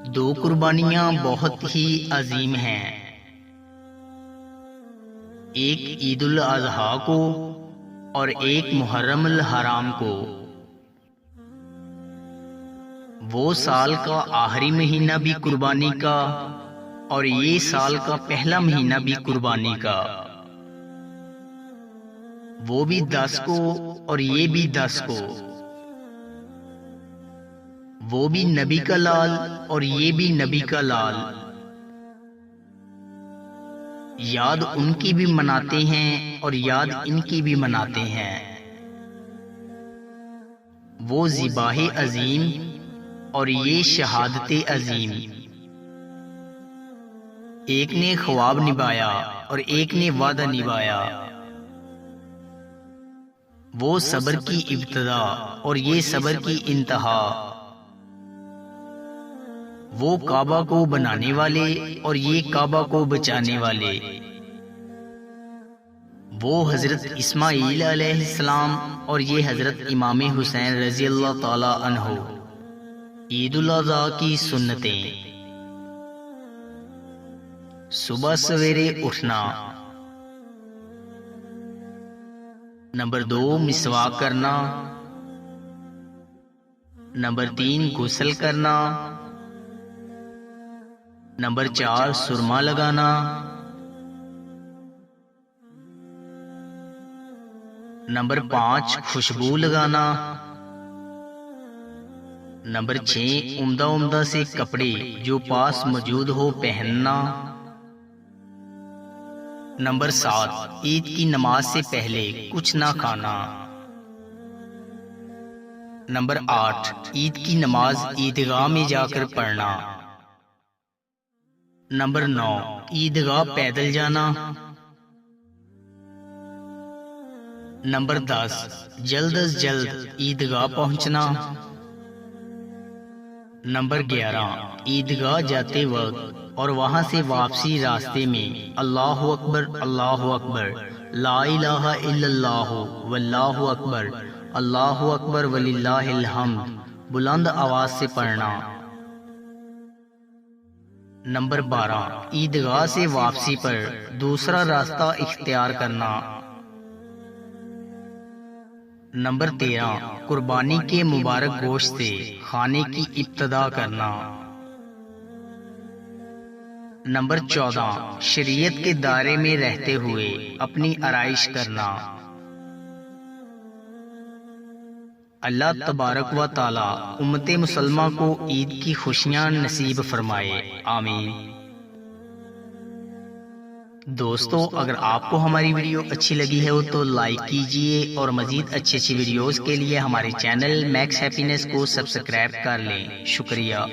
दो कुर्बानियां बहुत ही अजीम हैं, एक ईद उल अजहा को और एक मुहर्रम अल हराम को। वो साल का आखिरी महीना भी कुर्बानी का और ये साल का पहला महीना भी कुर्बानी का। वो भी 10 को और ये भी 10 को। वो भी नबी का लाल और ये भी नबी का लाल। याद उनकी भी मनाते हैं और याद इनकी भी मनाते हैं। वो ज़िबाहे अजीम और ये शहादते अजीम। एक ने ख्वाब निभाया और एक ने वादा निभाया। वो सब्र की इब्तिदा और ये सब्र की इंतहा। वो काबा को बनाने वाले और ये काबा को बचाने वाले। वो हजरत इस्माईल अलैहिस्सलाम और ये हजरत इमाम हुसैन रजी अल्लाह ताला अन्हो। ईद उल अज़हा की सुन्नतें। सुबह सवेरे उठना। नंबर 2 मिसवाक करना। नंबर 3 गुस्ल करना। नंबर 4 सुरमा लगाना। नंबर 5 खुशबू लगाना। नंबर 6 उम्दा से कपड़े जो पास मौजूद हो पहनना। नंबर 7 ईद की नमाज से पहले कुछ ना खाना। नंबर 8 ईद की नमाज ईदगाह में जाकर पढ़ना। नंबर 9 ईदगाह पैदल जाना। नंबर 10 जल्द अज जल्द ईदगाह पहुंचना। नंबर 11 ईदगाह जाते वक्त और वहां से वापसी रास्ते में अल्लाहु अकबर ला इलाहा इल्लल्लाह वल्लाहु अकबर वलिल्लाहिल हम्द बुलंद आवाज से पढ़ना। नंबर 12 ईदगाह से वापसी पर दूसरा रास्ता इख्तियार करना। नंबर 13 कुर्बानी के मुबारक गोश्त से खाने की इब्तिदा करना। नंबर 14 शरीयत के दायरे में रहते हुए अपनी आराइश करना। अल्लाह तबारक व ताला उम्मत मुसलमा को ईद की खुशियां नसीब फरमाए, आमीन। दोस्तों, अगर आपको हमारी वीडियो अच्छी लगी है तो लाइक कीजिए और मजीद अच्छी वीडियोस के लिए हमारे चैनल मैक्स हैप्पीनेस को सब्सक्राइब कर लें। शुक्रिया।